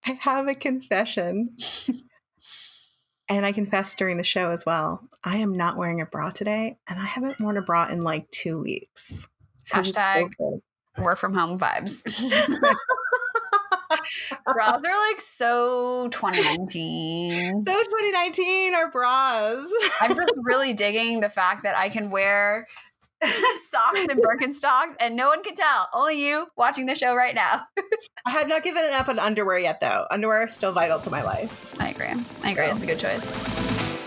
I have a confession. And I confessed during the show as well. I am not wearing a bra today, and I haven't worn a bra in like 2 weeks. Hashtag work from home vibes. Bras are like so 2019. So 2019 are bras. I'm just really digging the fact that I can wear socks and Birkenstocks and no one can tell. Only you watching the show right now. I have not given up on underwear yet, though. Underwear is still vital to my life. I agree. It's a good choice.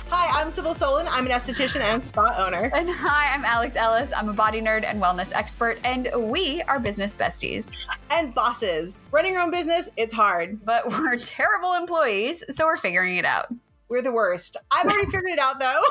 Hi, I'm Cybil Solon. I'm an esthetician and spa owner. And hi, I'm Alex Ellis. I'm a body nerd and wellness expert, and we are business besties. And bosses. Running your own business, it's hard. But we're terrible employees, so we're figuring it out. We're the worst. I've already figured it out, though.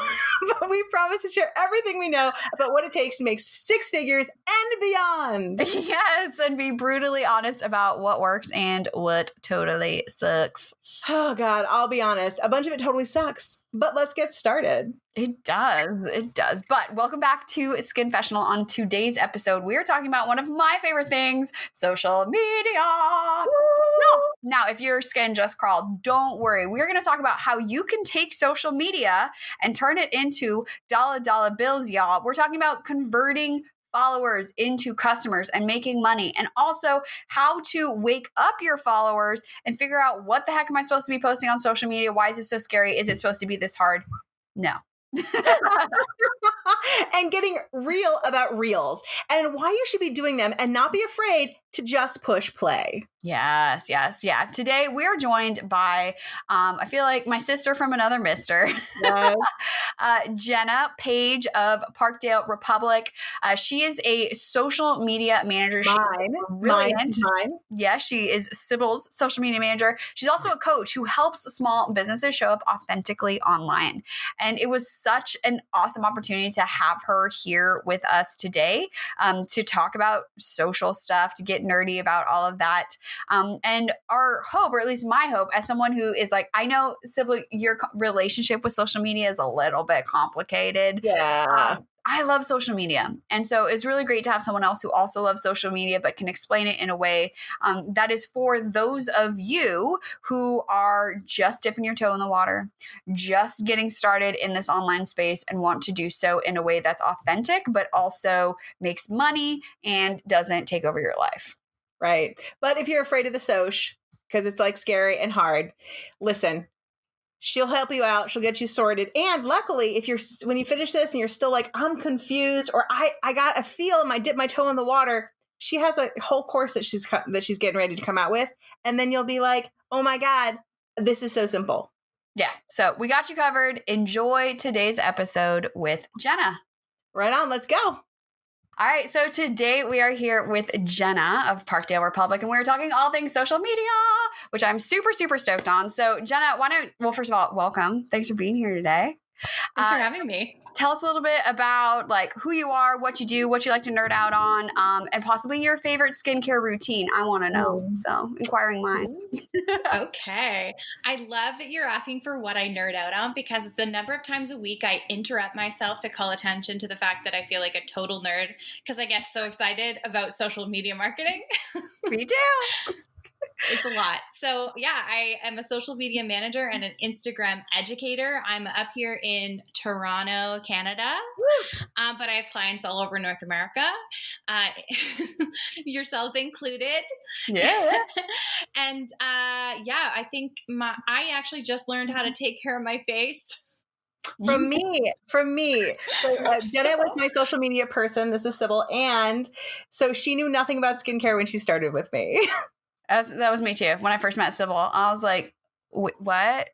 But we promise to share everything we know about what it takes to make 6 figures and beyond. Yes, and be brutally honest about what works and what totally sucks. Oh, God, I'll be honest. A bunch of it totally sucks. But let's get started. It does. But welcome back to Skinfessional. On today's episode, we are talking about one of my favorite things, social media. Now, if your skin just crawled, don't worry. We're going to talk about how you can take social media and turn it into dollar bills, y'all. We're talking about converting followers into customers and making money, and also how to wake up your followers and figure out what the heck am I supposed to be posting on social media? Why is it so scary? Is it supposed to be this hard? No. And getting real about reels and why you should be doing them and not be afraid to just push play. Yes. Yeah. Today we are joined by, I feel like my sister from another mister, Yes. Jenna Page of Parkdale Republic. She is a social media manager. Mine. Yeah, she is Cybil's social media manager. She's also a coach who helps small businesses show up authentically online. And it was such an awesome opportunity to have her here with us today to talk about social stuff, to get nerdy about all of that. And our hope, or at least my hope, as someone who is like, I know, Cybil, your relationship with social media is a little bit complicated. Yeah. I love social media. And so it's really great to have someone else who also loves social media, but can explain it in a way that is for those of you who are just dipping your toe in the water, just getting started in this online space and want to do so in a way that's authentic, but also makes money and doesn't take over your life. Right. But if you're afraid of the soch, because it's like scary and hard, listen. She'll help you out. She'll get you sorted. And luckily, when you finish this and you're still like, I'm confused, or I got a feel and I dip my toe in the water, she has a whole course that she's getting ready to come out with. And then you'll be like, oh my God, this is so simple. Yeah. So we got you covered. Enjoy today's episode with Jenna. Right on. Let's go. All right, so today we are here with Jenna of Parkdale Republic, and we're talking all things social media, which I'm super, super stoked on. So Jenna, first of all, welcome. Thanks for being here today. Thanks for having me. Tell us a little bit about like who you are, what you do, what you like to nerd out on, and possibly your favorite skincare routine. I want to know. So inquiring minds. Okay. I love that you're asking for what I nerd out on, because the number of times a week I interrupt myself to call attention to the fact that I feel like a total nerd because I get so excited about social media marketing. Me too. It's a lot. So yeah, I am a social media manager and an Instagram educator. I'm up here in Toronto, Canada, but I have clients all over North America, yourselves included. Yeah. And I think I actually just learned how to take care of my face. From me. So, Jenna was my social media person. This is Cybil. And so she knew nothing about skincare when she started with me. That was me too. When I first met Cybil, I was like, what?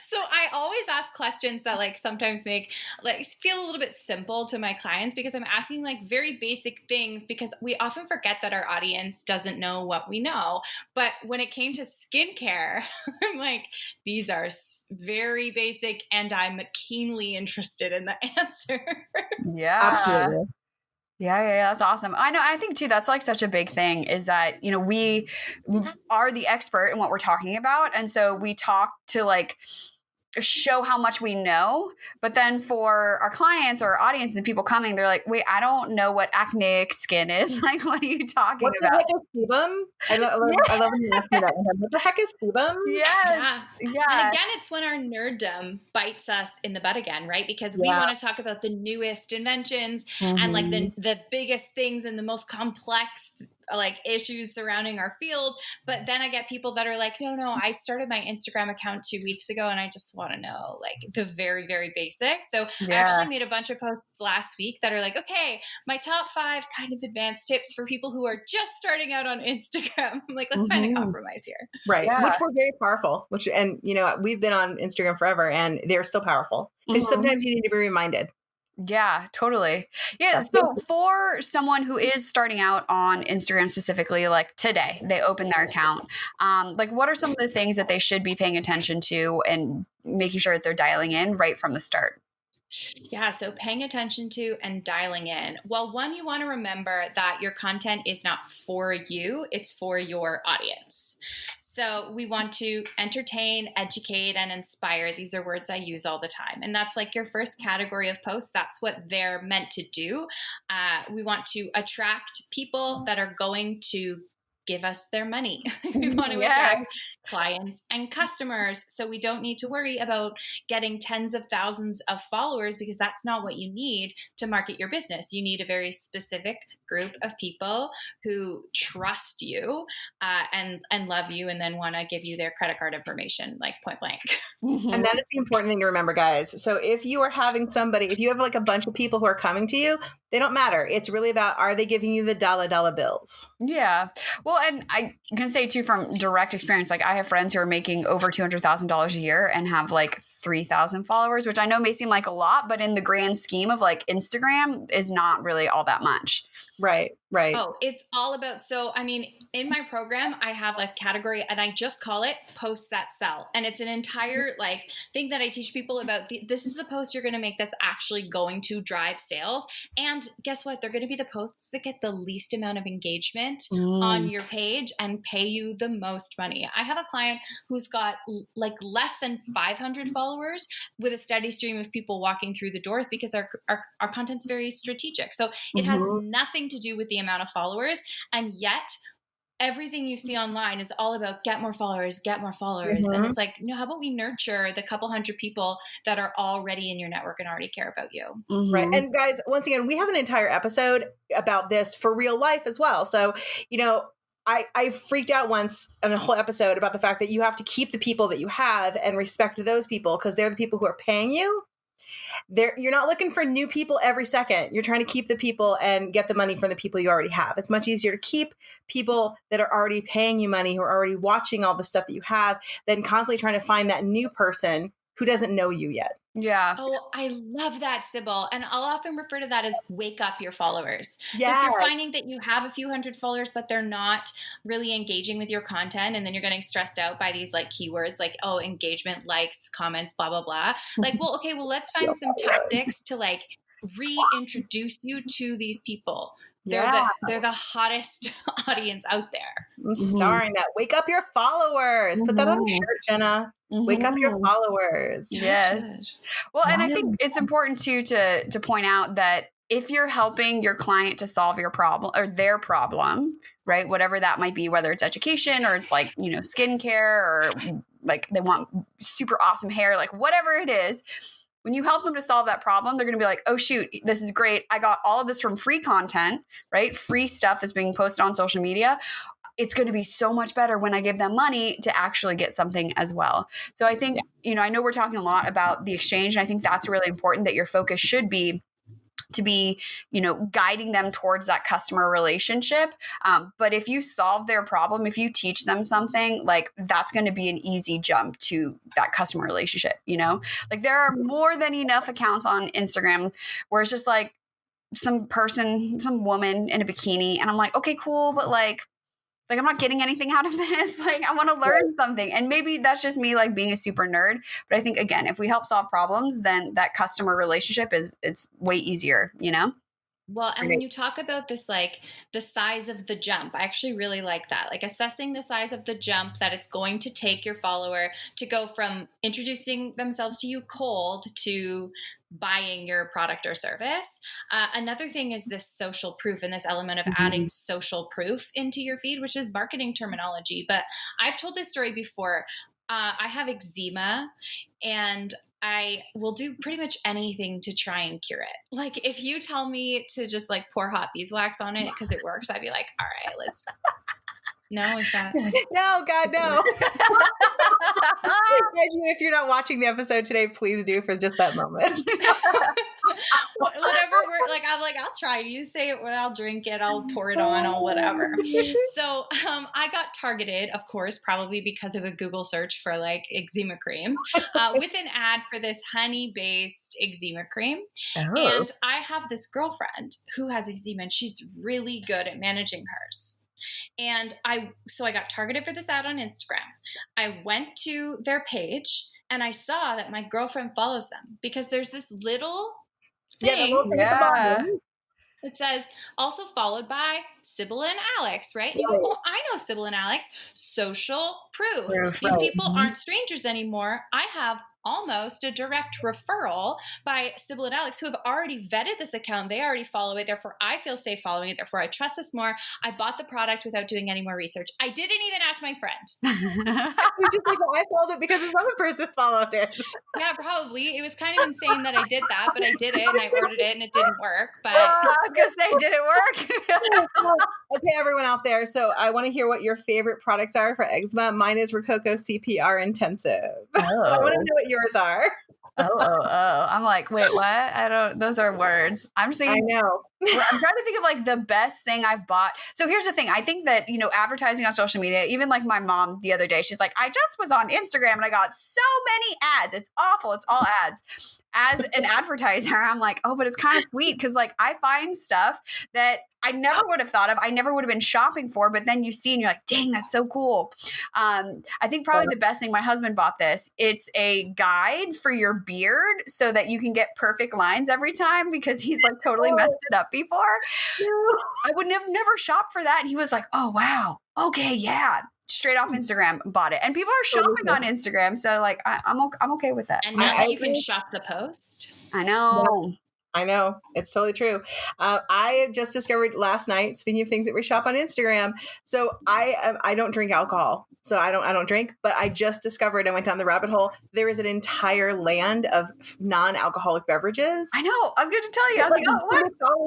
So I always ask questions that like sometimes make like feel a little bit simple to my clients, because I'm asking like very basic things, because we often forget that our audience doesn't know what we know. But when it came to skincare, I'm like, these are very basic and I'm keenly interested in the answer. Yeah. Absolutely. Yeah, that's awesome. I know. I think too, that's like such a big thing is that, you know, we are the expert in what we're talking about. And so we talk to like show how much we know. But then for our clients or our audience and people coming, they're like, wait, I don't know what acneic skin is. Like, what are you talking What the about? heck is sebum? I love when you ask me that. What the heck is sebum? Yeah. And again, it's when our nerddom bites us in the butt again, right? Because we want to talk about the newest inventions and like the biggest things and the most complex like issues surrounding our field. But then I get people that are like, no, I started my Instagram account 2 weeks ago and I just want to know like the very, very basics. So I actually made a bunch of posts last week that are like, okay, my top 5 kind of advanced tips for people who are just starting out on Instagram. I'm like, let's find a compromise here. Right. Yeah. Which were very powerful, and you know, we've been on Instagram forever and they're still powerful because sometimes you need to be reminded. Yeah, totally. Yeah. So for someone who is starting out on Instagram specifically, like today, they open their account. Like what are some of the things that they should be paying attention to and making sure that they're dialing in right from the start? Yeah, so paying attention to and dialing in. Well, one, you want to remember that your content is not for you, it's for your audience. So we want to entertain, educate, and inspire. These are words I use all the time. And that's like your first category of posts. That's what they're meant to do. We want to attract people that are going to give us their money. We want to attract clients and customers. So we don't need to worry about getting tens of thousands of followers because that's not what you need to market your business. You need a very specific group of people who trust you and love you and then want to give you their credit card information, like point blank. And that is the important thing to remember, guys. So if you are having somebody, if you have like a bunch of people who are coming to you, they don't matter. It's really about, are they giving you the dollar bills? Yeah. Well, and I can say too, from direct experience, like I have friends who are making over $200,000 a year and have like 3,000 followers, which I know may seem like a lot, but in the grand scheme of like Instagram is not really all that much. Right. Oh, it's all about, so, I mean, in my program, I have a category and I just call it posts that sell. And it's an entire like thing that I teach people about. This is the post you're going to make that's actually going to drive sales. And guess what? They're going to be the posts that get the least amount of engagement on your page and pay you the most money. I have a client who's got like less than 500 followers with a steady stream of people walking through the doors because our content's very strategic. So it has nothing to do with the amount of followers, and yet everything you see online is all about get more followers. And it's like, no, how about we nurture the couple hundred people that are already in your network and already care about you? Right. And guys, once again, we have an entire episode about this for real life as well. So, you know, I freaked out once in a whole episode about the fact that you have to keep the people that you have and respect those people because they're the people who are paying you. You're not looking for new people every second. You're trying to keep the people and get the money from the people you already have. It's much easier to keep people that are already paying you money, who are already watching all the stuff that you have, than constantly trying to find that new person who doesn't know you yet. Yeah. Oh, I love that, Cybil. And I'll often refer to that as wake up your followers. Yeah. So if you're finding that you have a few hundred followers, but they're not really engaging with your content, and then you're getting stressed out by these like keywords like, oh, engagement, likes, comments, blah, blah, blah. Like, well, okay, well, let's find some tactics to like reintroduce you to these people. They're the hottest audience out there. I'm starring that. Wake up your followers. Put that on a shirt, Jenna. Wake up your followers. Yes. Well, and I think it's important too to point out that if you're helping your client to solve your problem or their problem, right, whatever that might be, whether it's education or it's like, you know, skincare or like they want super awesome hair, like whatever it is, when you help them to solve that problem, they're going to be like, oh, shoot, this is great. I got all of this from free content, right? Free stuff that's being posted on social media. It's going to be so much better when I give them money to actually get something as well. So I think, you know, I know we're talking a lot about the exchange, and I think that's really important that your focus should be to be, you know, guiding them towards that customer relationship. But if you solve their problem, if you teach them something, like that's going to be an easy jump to that customer relationship, you know, like there are more than enough accounts on Instagram where it's just like some woman in a bikini. And I'm like, okay, cool. But like I'm not getting anything out of this. Like I want to learn something. And maybe that's just me like being a super nerd. But I think, again, if we help solve problems, then that customer relationship it's way easier, you know? Well, and when you talk about this, like the size of the jump, I actually really like that. Like assessing the size of the jump that it's going to take your follower to go from introducing themselves to you cold to buying your product or service. Another thing is this social proof and this element of adding social proof into your feed, which is marketing terminology. But I've told this story before. I have eczema and I will do pretty much anything to try and cure it. Like if you tell me to just like pour hot beeswax on it because it works, I'd be like, all right, let's. No, is that? No, God, no. If you're not watching the episode today, please do for just that moment. Whatever I'm like, I'll try it. You say it, I'll drink it, I'll pour it on, I'll whatever. So I got targeted, of course, probably because of a Google search for like eczema creams, with an ad for this honey-based eczema cream. Oh. And I have this girlfriend who has eczema, and she's really good at managing hers. And I got targeted for this ad on Instagram. I went to their page and I saw that my girlfriend follows them because there's this little thing. It says also followed by Cybil and Alex, right? And you go, oh, I know Cybil and Alex. Social proof. These people aren't strangers anymore. I have almost a direct referral by Cybil and Alex, who have already vetted this account. They already follow it. Therefore, I feel safe following it. Therefore, I trust this more. I bought the product without doing any more research. I didn't even ask my friend. It's just like, I followed it because another person followed it. Yeah, probably. It was kind of insane that I did that, but I did it and I ordered it and it didn't work. But because they didn't work. Okay, everyone out there. So I want to hear what your favorite products are for eczema. Mine is Rococo CPR Intensive. I want to know what yours are. I'm like, wait, what? Those are words. I'm saying, I know. I'm trying to think of like the best thing I've bought. So here's the thing. I think that, advertising on social media, even like my mom the other day, she's like, I just was on Instagram and I got so many ads. It's awful. It's all ads. As an advertiser, I'm like, oh, but it's kind of sweet because like I find stuff that I never would have thought of. I never would have been shopping for, but then you see and you're like, dang, that's so cool. I think probably the best thing, my husband bought this. It's a guide for your beard so that you can get perfect lines every time because he's like totally messed it up before. I would have never shopped for that. And he was like, oh, wow. Okay. Yeah. Straight off Instagram, bought it. And people are shopping on Instagram. So like, I'm okay with that. And now you can shop the post. I know. Yep. I know. It's totally true. I just discovered last night, speaking of things that we shop on Instagram. So I don't drink alcohol. So I don't drink, but I just discovered, I went down the rabbit hole. There is an entire land of non-alcoholic beverages. I know. I was going to tell you. I was like, oh, what?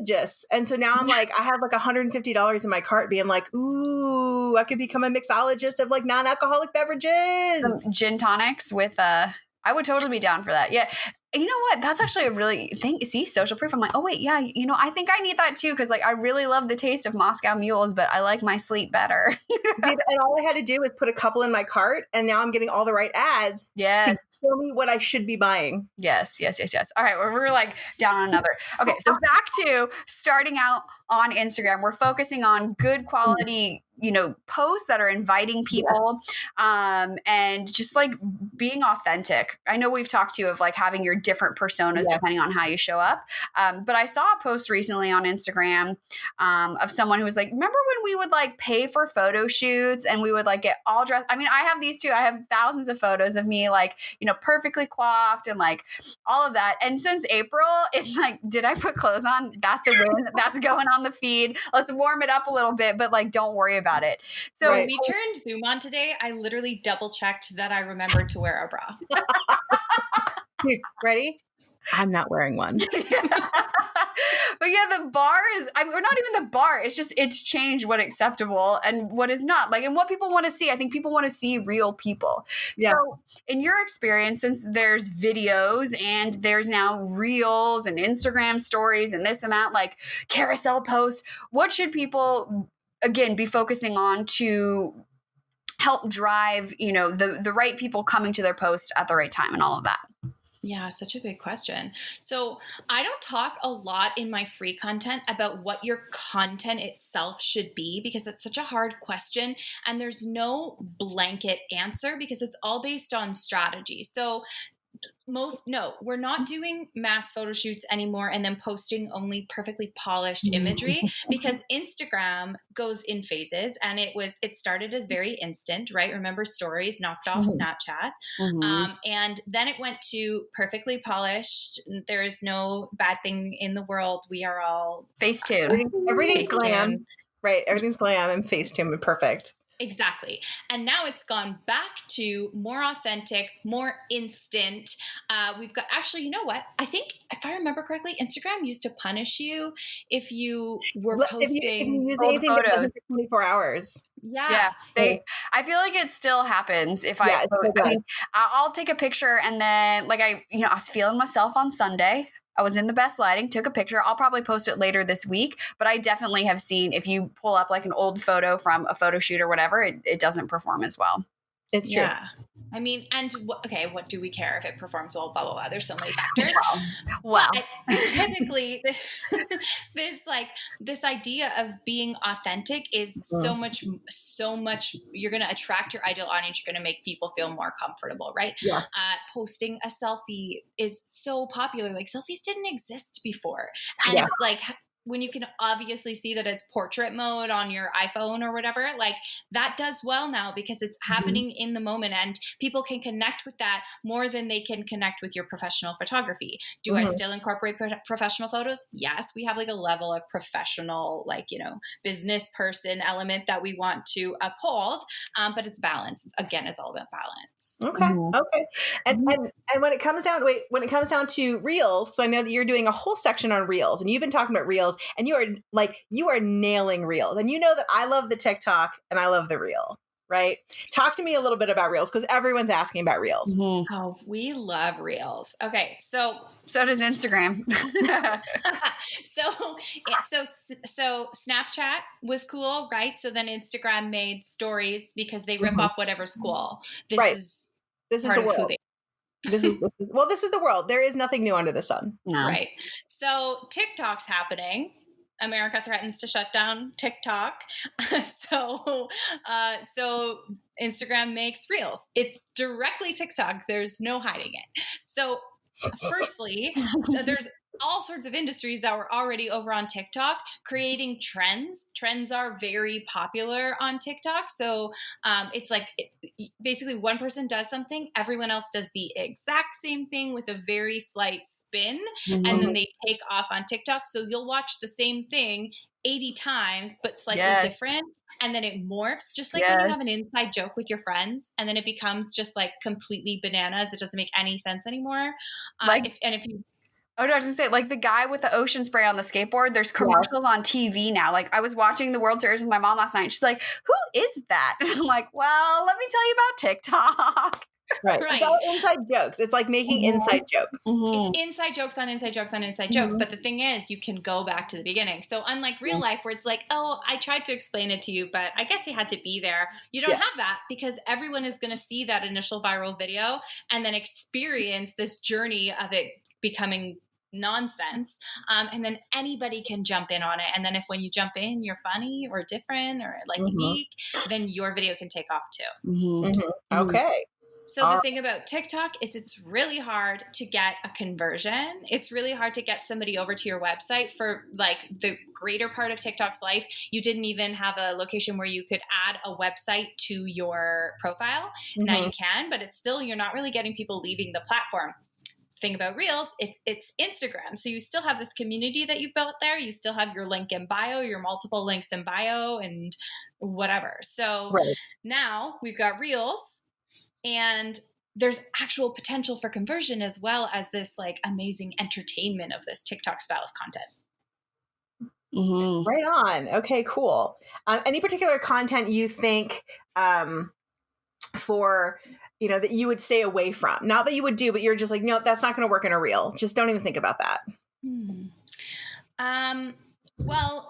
Mixologists. And so now I'm like, I have like $150 in my cart being like, ooh, I could become a mixologist of like non-alcoholic beverages. Some gin tonics with, I would totally be down for that. Yeah. You know what? That's actually a really thing. See, social proof. I'm like, oh wait, yeah. I think I need that too because like I really love the taste of Moscow mules, but I like my sleep better. And all I had to do was put a couple in my cart, and now I'm getting all the right ads. Yes. To tell me what I should be buying. Yes. All right, we're like down on another. Okay, so back to starting out on Instagram. We're focusing on good quality, posts that are inviting people, and just like being authentic. I know we've talked to you of like having your different personas depending on how you show up. But I saw a post recently on Instagram of someone who was like, remember when we would like pay for photo shoots and we would like get all dressed? I mean, I have these too. I have thousands of photos of me like, perfectly coiffed and like all of that. And since April, it's like, did I put clothes on? That's a win. That's going on the feed. Let's warm it up a little bit, but like, don't worry about it. So when we turned Zoom on today, I literally double checked that I remembered to wear a bra. Dude, ready? I'm not wearing one. But yeah, the bar is, we're not even the bar. It's changed what acceptable and what is not, like, and what people want to see. I think people want to see real people. Yeah. So in your experience, since there's videos and there's now reels and Instagram stories and this and that, like carousel posts, what should people, again, be focusing on to help drive, the right people coming to their post at the right time and all of that? Yeah, such a big question. So I don't talk a lot in my free content about what your content itself should be because it's such a hard question and there's no blanket answer because it's all based on strategy. So No, we're not doing mass photo shoots anymore and then posting only perfectly polished imagery, because Instagram goes in phases, and it started as very instant, right? Remember, stories knocked off Snapchat. And then it went to perfectly polished. There is no bad thing in the world. We are all Facetune. Everything's glam. Facetune. Right. Everything's glam and Facetune and perfect. Exactly. And now it's gone back to more authentic, more instant. We've got, actually, you know what? I think if I remember correctly, Instagram used to punish you if you were posting if you use old anything that photos. wasn't for 24 hours. Yeah. I feel like it still happens if Yeah, it still does. I'll take a picture and then like I was feeling myself on Sunday. I was in the best lighting, took a picture. I'll probably post it later this week, but I definitely have seen if you pull up like an old photo from a photo shoot or whatever, it doesn't perform as well. It's true. Yeah. I mean, and what do we care if it performs well, blah, blah, blah. There's so many factors. Well. Typically this idea of being authentic is so much, you're going to attract your ideal audience. You're going to make people feel more comfortable, right? Yeah. Posting a selfie is so popular. Like, selfies didn't exist before. And like, when you can obviously see that it's portrait mode on your iPhone or whatever, like that does well now because it's happening in the moment, and people can connect with that more than they can connect with your professional photography. Do I still incorporate professional photos? Yes, we have like a level of professional, like, business person element that we want to uphold, but it's balance. Again, it's all about balance. Okay. And when it comes down to Reels, because I know that you're doing a whole section on Reels, and you've been talking about Reels, and you are nailing Reels, and you know that I love the TikTok and I love the Reel, right? Talk to me a little bit about Reels, because everyone's asking about Reels. Oh, we love Reels. Okay, so does Instagram. So Snapchat was cool, right? So then Instagram made stories because they rip off whatever's cool. This is the world. This is the world. There is nothing new under the sun. No. Right. So TikTok's happening. America threatens to shut down TikTok. So Instagram makes Reels. It's directly TikTok. There's no hiding it. So firstly, there's all sorts of industries that were already over on TikTok creating trends. Trends are very popular on TikTok. So it's like basically one person does something, everyone else does the exact same thing with a very slight spin, and then they take off on TikTok. So you'll watch the same thing 80 times, but slightly different. And then it morphs, just like when you have an inside joke with your friends, and then it becomes just like completely bananas. It doesn't make any sense anymore. Oh, no, I was going to say, like the guy with the ocean spray on the skateboard, there's commercials on TV now. Like, I was watching the World Series with my mom last night. She's like, who is that? And I'm like, well, let me tell you about TikTok. Right. It's all inside jokes. It's like making inside jokes. It's inside jokes on inside jokes on inside jokes. But the thing is, you can go back to the beginning. So unlike real life, where it's like, oh, I tried to explain it to you, but I guess you had to be there. You don't have that, because everyone is going to see that initial viral video and then experience this journey of it becoming nonsense. And then anybody can jump in on it. And then when you jump in, you're funny or different or like unique, then your video can take off too. Okay. So the thing about TikTok is it's really hard to get a conversion. It's really hard to get somebody over to your website. For like the greater part of TikTok's life, you didn't even have a location where you could add a website to your profile. Now you can, but it's still, you're not really getting people leaving the platform. Thing about Reels, it's Instagram. So you still have this community that you've built there. You still have your link in bio, your multiple links in bio and whatever. So now we've got Reels, and there's actual potential for conversion as well as this like amazing entertainment of this TikTok style of content. Right on. Okay, cool. Any particular content you think for that you would stay away from? Not that you would do, but you're just like, no, that's not going to work in a reel. Just don't even think about that. Well,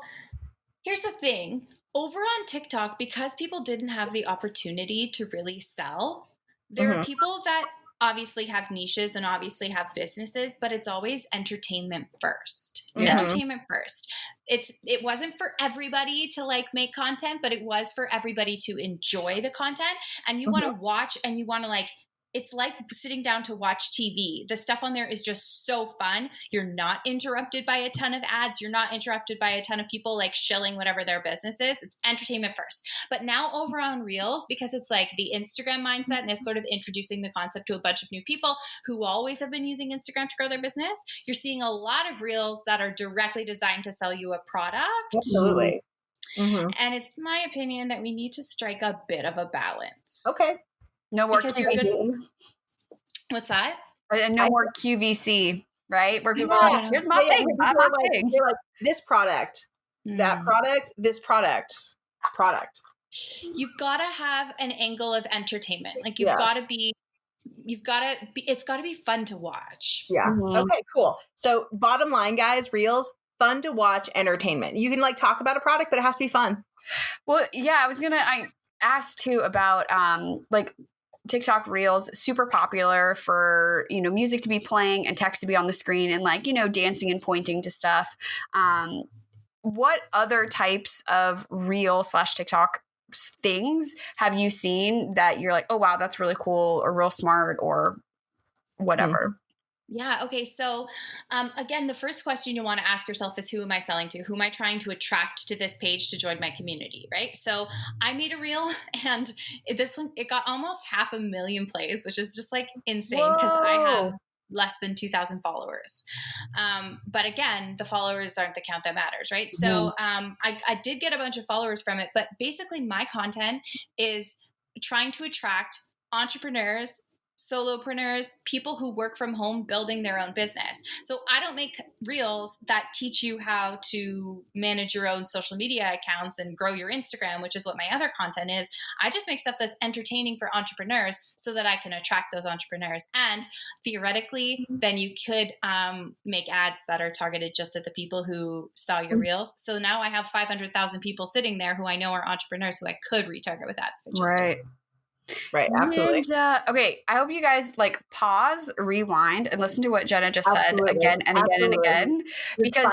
here's the thing. Over on TikTok, because people didn't have the opportunity to really sell, there are people that obviously have niches and obviously have businesses, but it's always entertainment first. Entertainment first. It wasn't for everybody to like make content, but it was for everybody to enjoy the content. And you want to watch and you want to like it's like sitting down to watch TV. The stuff on there is just so fun. You're not interrupted by a ton of ads. You're not interrupted by a ton of people like shilling whatever their business is. It's entertainment first. But now over on Reels, because it's like the Instagram mindset and it's sort of introducing the concept to a bunch of new people who always have been using Instagram to grow their business, you're seeing a lot of Reels that are directly designed to sell you a product. Absolutely. Mm-hmm. And it's my opinion that we need to strike a bit of a balance. Okay. No more Because you're good. What's that? And no more QVC, right? Where people are like, here's my thing. They're like, this product, that product, this product. You've got to have an angle of entertainment. Like it's got to be fun to watch. Yeah. Mm-hmm. Okay, cool. So bottom line, guys, Reels, fun to watch entertainment. You can like talk about a product, but it has to be fun. Well, yeah, I asked too about like TikTok Reels, super popular for, music to be playing and text to be on the screen and like, dancing and pointing to stuff. What other types of Reel/TikTok things have you seen that you're like, oh, wow, that's really cool or real smart or whatever? Yeah. Okay. So again, the first question you want to ask yourself is, who am I selling to? Who am I trying to attract to this page to join my community? Right. So I made a Reel and this one, it got almost 500,000 plays, which is just like insane because I have less than 2,000 followers. But again, the followers aren't the count that matters. Right. So I did get a bunch of followers from it, but basically my content is trying to attract entrepreneurs, solopreneurs, people who work from home building their own business. So I don't make Reels that teach you how to manage your own social media accounts and grow your Instagram, which is what my other content is. I just make stuff that's entertaining for entrepreneurs so that I can attract those entrepreneurs. And theoretically, then you could make ads that are targeted just at the people who saw your Reels. So now I have 500,000 people sitting there who I know are entrepreneurs who I could retarget with ads. Right. Absolutely. Ninja. Okay. I hope you guys like pause, rewind, and listen to what Jenna just said again and again and again. Because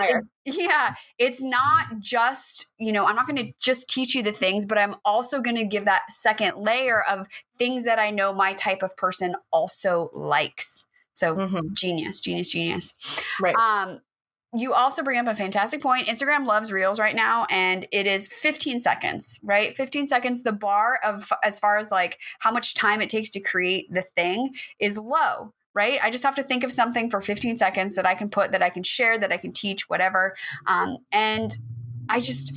it's not just, I'm not going to just teach you the things, but I'm also going to give that second layer of things that I know my type of person also likes. So genius. Right. You also bring up a fantastic point. Instagram loves Reels right now, and it is 15 seconds, right? 15 seconds. The bar of as far as like how much time it takes to create the thing is low, right? I just have to think of something for 15 seconds that I can put, that I can share, that I can teach, whatever. And I just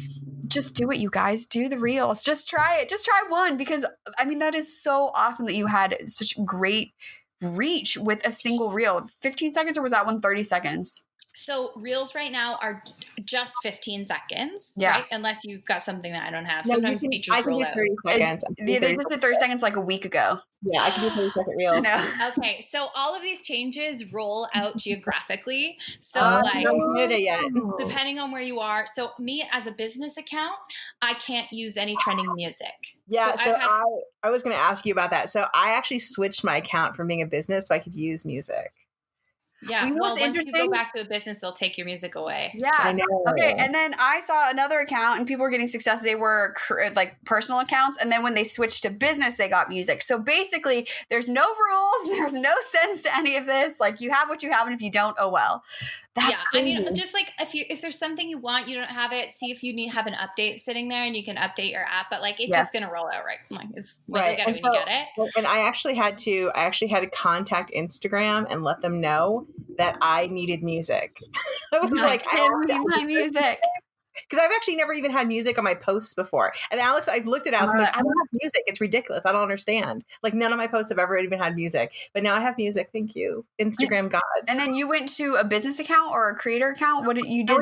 do it, you guys. Do the Reels. Just try it. Just try one, because I mean, that is so awesome that you had such great reach with a single Reel. 15 seconds, or was that one 30 seconds? So Reels right now are just 15 seconds, yeah. Right? Unless you've got something that I don't have. Sometimes features roll out. 30 seconds. They just did 30 seconds like a week ago. Yeah, I can do 30-second Reels. Okay, so all of these changes roll out geographically. So depending on where you are. So me as a business account, I can't use any trending music. Yeah, so I was going to ask you about that. So I actually switched my account from being a business so I could use music. Yeah, well, once you go back to a business, they'll take your music away. Yeah. I know. Okay, and then I saw another account, and people were getting success. They were like personal accounts, and then when they switched to business, they got music. So basically, there's no rules. There's no sense to any of this. Like, you have what you have, and if you don't, oh well. That's crazy. I mean, just like if there's something you want, you don't have it. See if you have an update sitting there, and you can update your app. But like, it's just gonna roll out, right? Like, it's when you get it, when you get it. And I actually had to contact Instagram and let them know that I needed music. I was like, I need my music. Because I've actually never even had music on my posts before. And Alex, I've looked at Alex, I'm like, I don't have music. It's ridiculous. I don't understand. Like, none of my posts have ever even had music. But now I have music. Thank you, Instagram gods. And then you went to a business account or a creator account? What did you do? I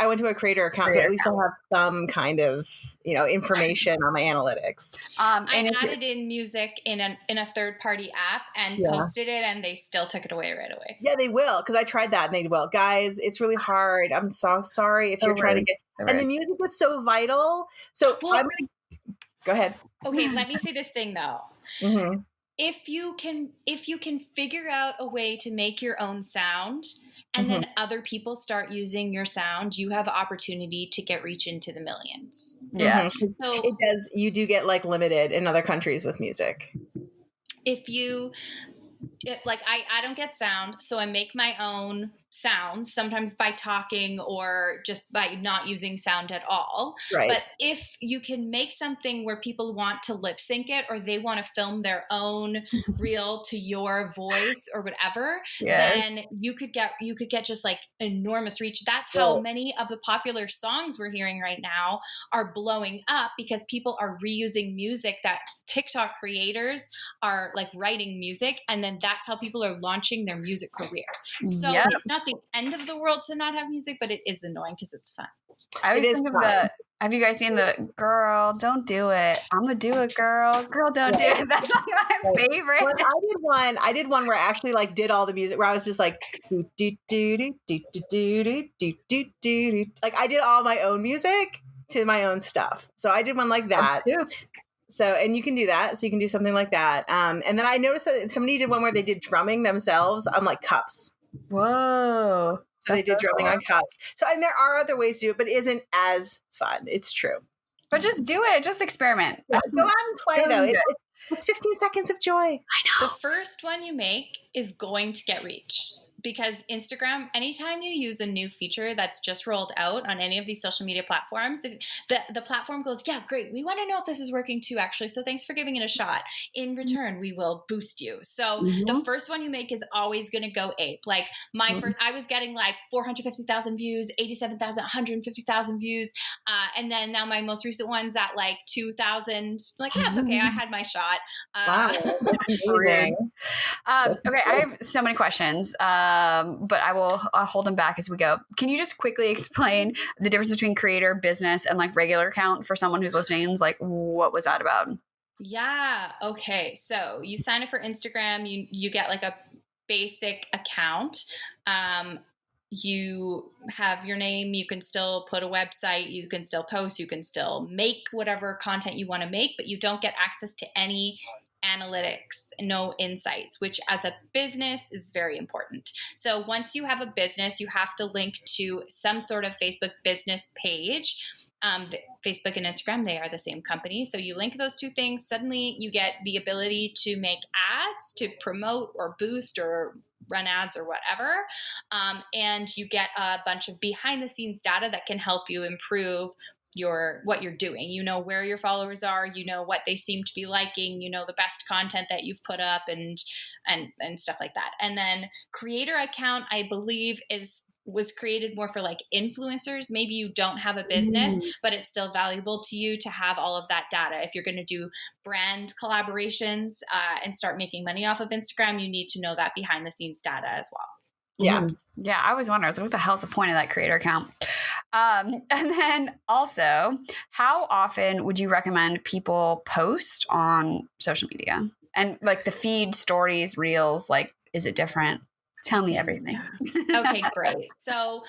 went to a creator account, so at least I'll have some kind of, information on my analytics. I added in music in a third-party app and posted it, and they still took it away right away. Yeah, they will, because I tried that, and they will. Guys, it's really hard. I'm so sorry if you're trying to get... And the music was so vital. So I'm going to... Go ahead. Okay, let me say this thing, though. Mm-hmm. If you can figure out a way to make your own sound, and then other people start using your sound, you have opportunity to get reach into the millions. Yeah. So it does. You do get like limited in other countries with music. if you like I don't get sound, so I make my own sounds, sometimes by talking or just by not using sound at all. Right. But if you can make something where people want to lip sync it, or they want to film their own reel to your voice or whatever, then you could get just like enormous reach. That's how many of the popular songs we're hearing right now are blowing up, because people are reusing music that TikTok creators are like writing music, and then that's how people are launching their music careers. So it's not the end of the world to not have music, but it is annoying because it's fun. I always think of have you guys seen the girl, don't do it, I'm gonna do it, girl, don't do it? That's like my favorite. Well, I did one where I actually like did all the music, where I was just like do do do do do do do do do do, like I did all my own music to my own stuff. So I did one like that. So, and you can do that. So you can do something like that. And then I noticed that somebody did one where they did drumming themselves on like cups. Whoa. So they did drumming on cups. So, and there are other ways to do it, but it isn't as fun. It's true. But just do it. Just experiment. Yeah, go out and play though. It's 15 seconds of joy. I know. The first one you make is going to get reach. Because Instagram, anytime you use a new feature that's just rolled out on any of these social media platforms, the platform goes, yeah, great. We want to know if this is working too, actually. So thanks for giving it a shot. In return, we will boost you. So the first one you make is always going to go ape. Like my first, I was getting like 450,000 views, 87,000, 150,000 views. And then now my most recent one's at like 2,000. Like, that's okay. I had my shot. Wow. Okay, I have so many questions. But I'll hold them back as we go. Can you just quickly explain the difference between creator, business, and like regular account for someone who's listening? And is like, what was that about? Yeah. Okay. So you sign up for Instagram, you get like a basic account. You have your name, you can still put a website, you can still post, you can still make whatever content you want to make, but you don't get access to any analytics, no insights, which as a business is very important. So once you have a business, you have to link to some sort of Facebook business page. Facebook and Instagram, they are the same company. So you link those two things, suddenly you get the ability to make ads, to promote or boost or run ads or whatever. And you get a bunch of behind the scenes data that can help you improve what you're doing. You know where your followers are, you know what they seem to be liking, you know the best content that you've put up and stuff like that. And then creator account, I believe, was created more for like influencers. Maybe you don't have a business, but it's still valuable to you to have all of that data. If you're going to do brand collaborations and start making money off of Instagram, you need to know that behind the scenes data as well. Yeah. Yeah. I always wonder, what the hell's the point of that creator account? And then also, how often would you recommend people post on social media? And like the feed, stories, reels, like, is it different? Tell me everything. Okay, great. So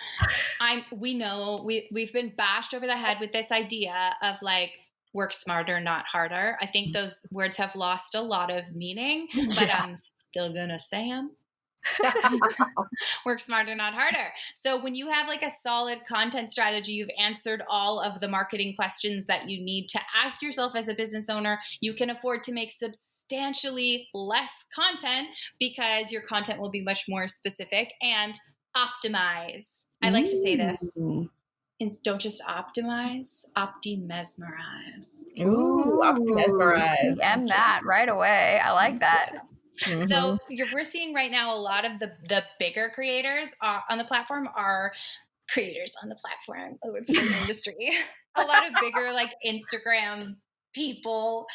we know we've been bashed over the head with this idea of like, work smarter, not harder. I think those words have lost a lot of meaning, but I'm still going to say them. Work smarter, not harder. So when you have like a solid content strategy, you've answered all of the marketing questions that you need to ask yourself as a business owner, you can afford to make substantially less content because your content will be much more specific and optimize. I like to say this. And don't just optimize, opti-mesmerize. Ooh, opti-mesmerize. And that right away. I like that. So we're seeing right now a lot of the bigger creators on the platform are creators on the platform. Oh, it's an industry. A lot of bigger like Instagram people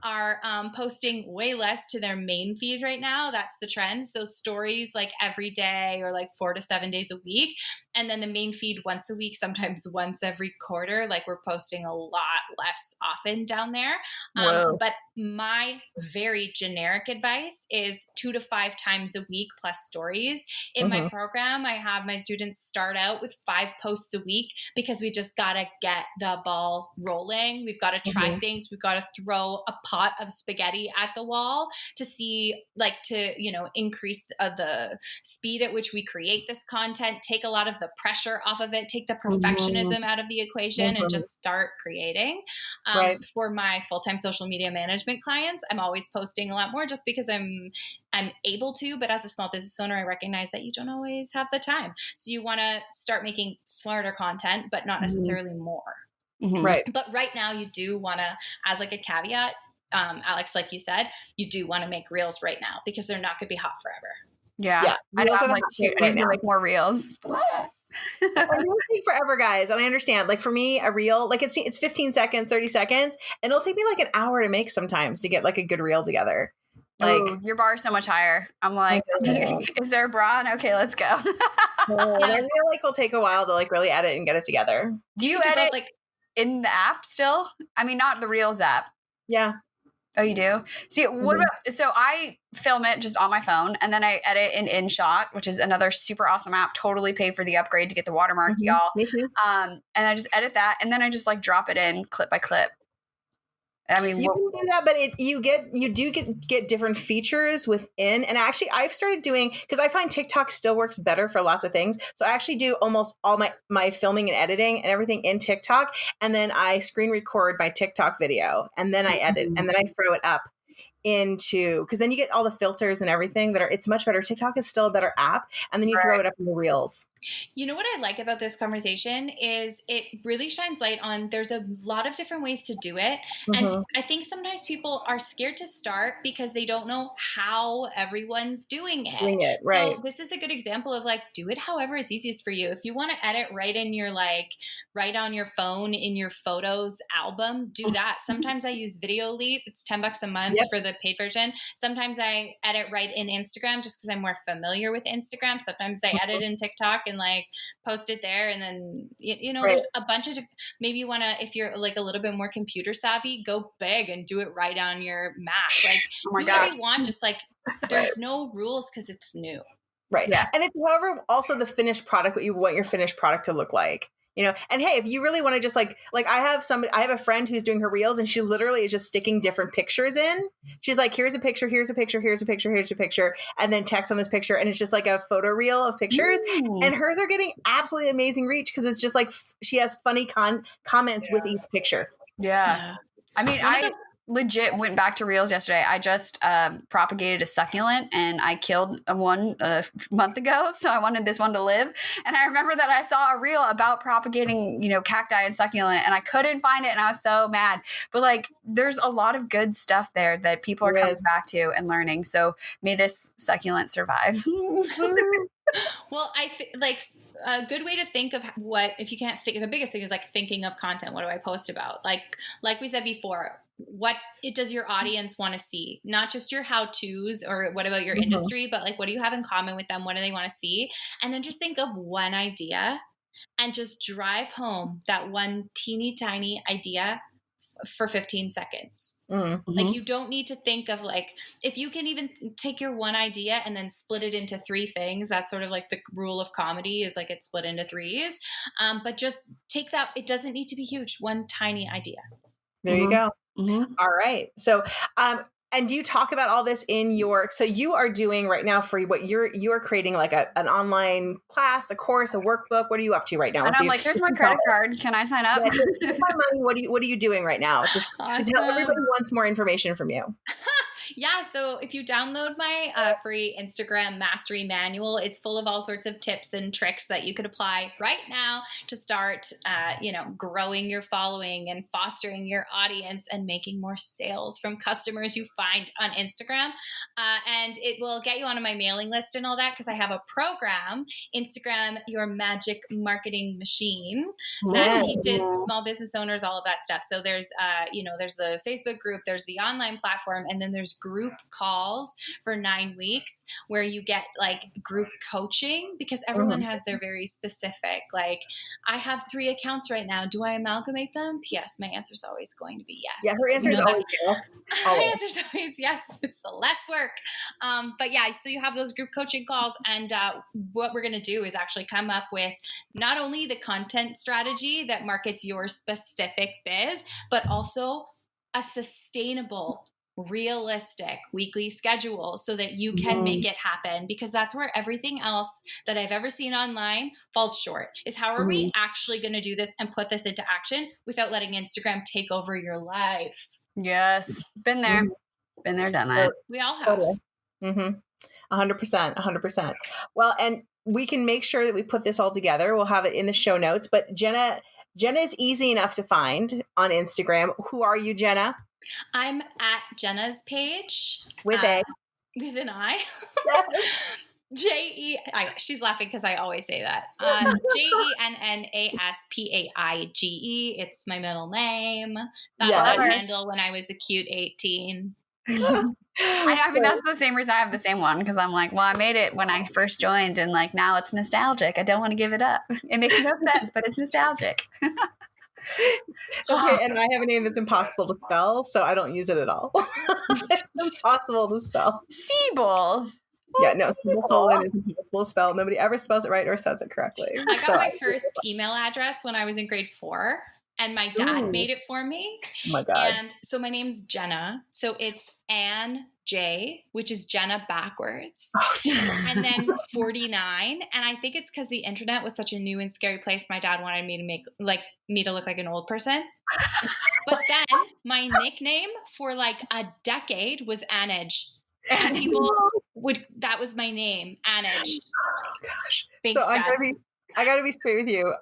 are posting way less to their main feed right now. That's the trend. So stories like every day or like 4 to 7 days a week. And then the main feed once a week, sometimes once every quarter. Like we're posting a lot less often down there. But my very generic advice is 2 to 5 times a week plus stories. In my program, I have my students start out with 5 posts a week because we just got to get the ball rolling. We've got to try things. we've got to throw a pot of spaghetti at the wall to see, like, to, you know, increase the speed at which we create this content, take a lot of the pressure off of it, take the perfectionism out of the equation, and just start creating. For my full-time social media management clients, I'm always posting a lot more just because I'm able to, but as a small business owner, I recognize that you don't always have the time. So you want to start making smarter content, but not necessarily more. Right. But right now you do want to, as like a caveat, Alex, like you said, you do want to make reels right now because they're not going to be hot forever. Yeah. I know. I'm like, I need to make more reels. It will take forever, guys. And I understand. Like, for me, a reel, like, it's 15 seconds, 30 seconds, and it'll take me like an hour to make sometimes to get like a good reel together. Like, ooh, your bar is so much higher. I'm like, is there a bra? Okay, let's go. I feel like will take a while to like really edit and get it together. Do you edit like in the app still? I mean, not the Reels app. Yeah. Oh, you do? See, what about, so I film it just on my phone, and then I edit in InShot, which is another super awesome app. Totally pay for the upgrade to get the watermark, y'all. Me too. And I just edit that, and then I just like drop it in clip by clip. I mean, you can do that, but you do get different features within. And actually, I've started doing, because I find TikTok still works better for lots of things. So I actually do almost all my filming and editing and everything in TikTok, and then I screen record my TikTok video, and then I edit, and then I throw it up into, because then you get all the filters and everything it's much better. TikTok is still a better app, and then you throw it up in the reels. You know what I like about this conversation is it really shines light on there's a lot of different ways to do it. And I think sometimes people are scared to start because they don't know how everyone's doing it. Right. So this is a good example of like, do it however it's easiest for you. If you want to edit right in your right on your phone in your photos album, do that. Sometimes I use Video Leap. It's $10 a month for the paid version. Sometimes I edit right in Instagram just because I'm more familiar with Instagram. Sometimes I edit in TikTok and like post it there, and then you know there's a bunch of maybe you want to, if you're like a little bit more computer savvy, go big and do it right on your Mac. Like do whatever you want, just like there's no rules because it's new. Right. Yeah. And it's however also the finished product, what you want your finished product to look like. You know, and hey, if you really want to just like I have a friend who's doing her reels, and she literally is just sticking different pictures in. She's like, here's a picture, here's a picture, here's a picture, here's a picture, and then text on this picture, and it's just like a photo reel of pictures. And hers are getting absolutely amazing reach because it's just like she has funny comments with each picture. Yeah. I mean, I legit went back to reels yesterday. I just propagated a succulent, and I killed one a month ago. So I wanted this one to live. And I remember that I saw a reel about propagating, cacti and succulent, and I couldn't find it. And I was so mad. But like, there's a lot of good stuff there that people are coming back to and learning. So may this succulent survive. Well, I like a good way to think of what, if you can't think, the biggest thing is like thinking of content. What do I post about? Like we said before, what does your audience want to see? Not just your how-tos or what about your industry, but like, what do you have in common with them? What do they want to see? And then just think of one idea and just drive home that one teeny tiny idea for 15 seconds. Like, you don't need to think of like, if you can even take your one idea and then split it into 3 things, that's sort of like the rule of comedy is like it's split into 3s. But just take that. It doesn't need to be huge. One tiny idea. There you go. All right. So, and do you talk about all this in so you are doing right now for what you are creating like an online class, a course, a workbook. What are you up to right now? And I'm like, here's my credit card. Can I sign up? Yeah, my money. What are you doing right now? Just everybody wants more information from you. Yeah. So if you download my free Instagram mastery manual, it's full of all sorts of tips and tricks that you could apply right now to start, growing your following and fostering your audience and making more sales from customers you find on Instagram. And it will get you onto my mailing list and all that, because I have a program, Instagram, Your Magic Marketing Machine, that teaches small business owners all of that stuff. So there's, there's the Facebook group, there's the online platform, and then there's group calls for 9 weeks where you get like group coaching, because everyone has their very specific, like, I have 3 accounts right now. Do I amalgamate them? Yes. My answer is always going to be yes. Yeah. Her answer is always yes. My answer is always yes. It's less work. But yeah, so you have those group coaching calls, and what we're going to do is actually come up with not only the content strategy that markets your specific biz, but also a sustainable, realistic weekly schedule so that you can make it happen, because that's where everything else that I've ever seen online falls short, is how are we actually going to do this and put this into action without letting Instagram take over your life? Yes. Been there. Been there, done that. We all have. Totally. 100%. Well, and we can make sure that we put this all together. We'll have it in the show notes, but Jenna is easy enough to find on Instagram. Who are you, Jenna? I'm at Jenna's page. With with an I. She's laughing because I always say that. JENNASPAIGE. It's my middle name. That handle when I was a cute 18. I mean, that's the same reason I have the same one, because I'm like, well, I made it when I first joined, and like now it's nostalgic. I don't want to give it up. It makes no sense, but it's nostalgic. Okay, and I have a name that's impossible to spell, so I don't use it at all. It's impossible to spell. Cybil. Yeah, no, Cybil is impossible to spell. Nobody ever spells it right or says it correctly. I got my first email address when I was in grade 4. And my dad made it for me. Oh my God. And so my name's Jenna. So it's Ann J, which is Jenna backwards. And then 49. And I think it's because the internet was such a new and scary place. My dad wanted me to me to look like an old person. But then my nickname for like a decade was Anage. And people that was my name, Anage. Oh gosh. Thanks, so Dad. I gotta be straight with you.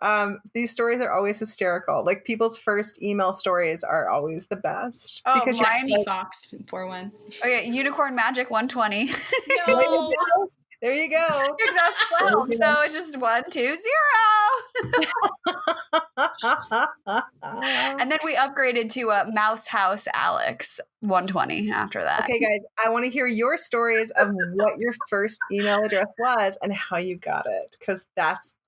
These stories are always hysterical. Like people's first email stories are always the best. Oh, because Ryan Fox 41. Okay, Unicorn Magic 120. No. There you go. Exactly. So it's just 1, 2, 0. And then we upgraded to Mouse House Alex 120 after that. Okay, guys, I want to hear your stories of what your first email address was and how you got it, because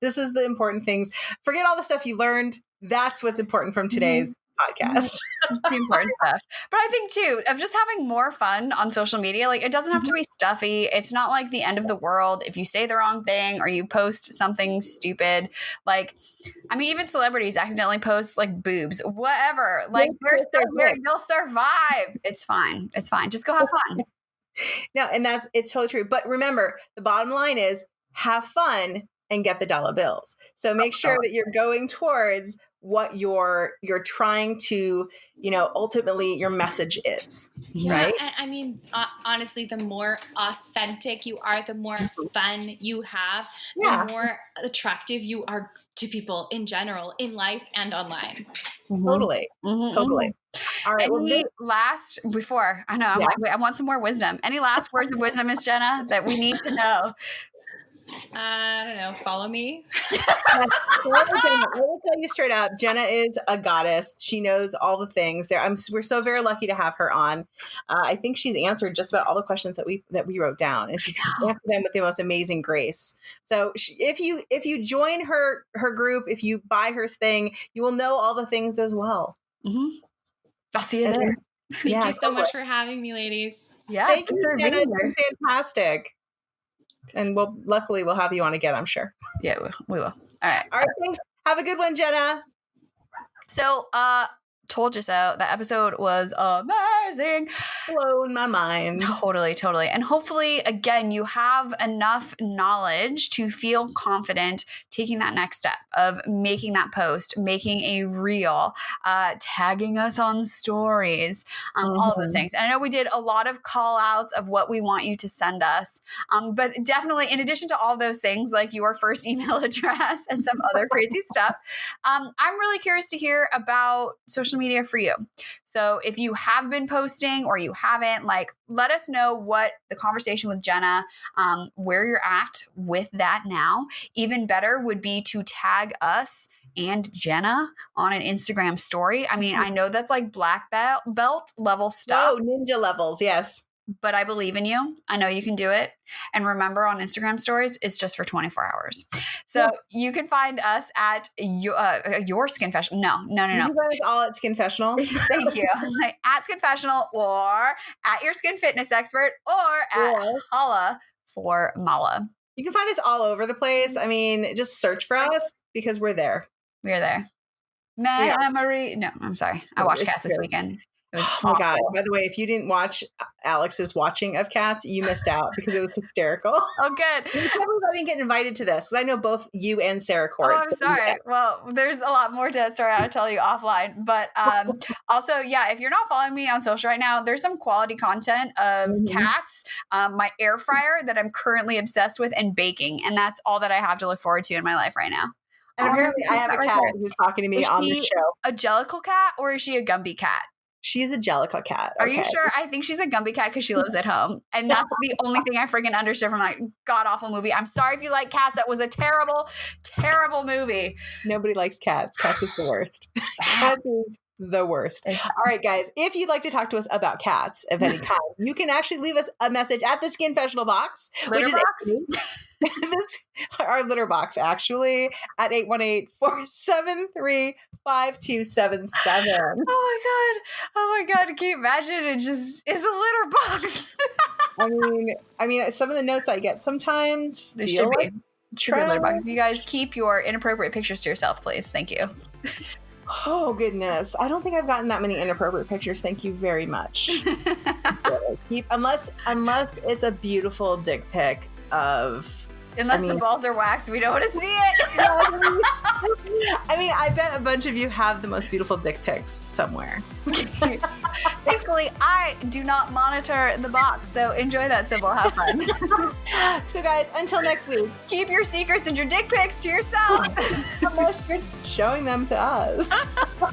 this is the important things. Forget all the stuff you learned. That's what's important from today's podcast. The important stuff. But I think too, of just having more fun on social media, like it doesn't have to be stuffy. It's not like the end of the world if you say the wrong thing or you post something stupid. Like, I mean, even celebrities accidentally post like boobs, whatever. Like they're still here, you'll survive. It's fine. It's fine. Just go have fun. No, and it's totally true. But remember, the bottom line is have fun and get the dollar bills. So make sure that you're going towards what you're trying to, ultimately your message is, right? And I mean, honestly, the more authentic you are, the more fun you have, the more attractive you are to people in general, in life and online. Totally. Totally. All right. I want some more wisdom. Any last words of wisdom, Miss Jenna, that we need to know? I don't know. Follow me. I will tell you straight up, Jenna is a goddess. She knows all the things there. We're so very lucky to have her on. I think she's answered just about all the questions that we wrote down, and she's answered them with the most amazing grace. So if you join her group, if you buy her thing, you will know all the things as well. I'll see you there. Thank you so much for having me, ladies. Yeah, thank you, Jenna. It's been fantastic. And luckily we'll have you on again, I'm sure. Yeah, we will. All right. Thanks. Have a good one, Jenna. So, told you so. That episode was amazing. Blown my mind. Totally. And hopefully, again, you have enough knowledge to feel confident taking that next step of making that post, making a reel, tagging us on stories, all of those things. And I know we did a lot of call outs of what we want you to send us. But definitely, in addition to all those things, like your first email address and some other crazy stuff, I'm really curious to hear about social media for you. So if you have been posting or you haven't, let us know what the conversation with Jenna, where you're at with that now. Even better would be to tag us and Jenna on an Instagram story. I mean, I know that's like black belt level stuff. Oh, ninja levels. Yes. But I believe in you. I know you can do it. And remember, on Instagram stories, it's just for 24 hours. So you can find us at your Skinfessional. No. You guys all at Skinfessional. Thank you. At Skinfessional, or at your skin fitness expert, or at Holla for Mala. You can find us all over the place. I mean, just search for us because we're there. We are there. Memory. No, I'm sorry. I watched Cats this weekend. It was Oh my God. awful. By the way, if you didn't watch Alex's watching of Cats, you missed out because it was hysterical. Oh, good. I didn't get invited to this because I know both you and Sarah Court. Oh, I'm sorry. Well, there's a lot more to that story I'll tell you offline. But also, yeah, if you're not following me on social right now, there's some quality content of cats, my air fryer that I'm currently obsessed with, and baking. And that's all that I have to look forward to in my life right now. And apparently I have a cat who's talking to me on the show. A Jellicle cat or is she a Gumby cat? She's a Jellicle cat. Are you sure? I think she's a Gumby cat because she lives at home. And that's the only thing I freaking understood from that god-awful movie. I'm sorry if you like cats. That was a terrible, terrible movie. Nobody likes cats. Cats is the worst. Cats is the worst. All right, guys. If you'd like to talk to us about cats of any kind, you can actually leave us a message at the Skinfessional box. Litter box? Our litter box, actually, at 818-473-5277. Oh my God. Can you imagine? It just is a litter box. I mean, some of the notes I get sometimes They feel should be. like Litter box. You guys keep your inappropriate pictures to yourself, please. Thank you. Oh, goodness. I don't think I've gotten that many inappropriate pictures. Thank you very much. Unless it's a beautiful dick pic of... Unless the balls are waxed, we don't want to see it. I mean, I bet a bunch of you have the most beautiful dick pics somewhere. Thankfully, I do not monitor the box, so enjoy that, Cybil. Have fun. So, guys, until next week, keep your secrets and your dick pics to yourself. Unless you're showing them to us. Bye.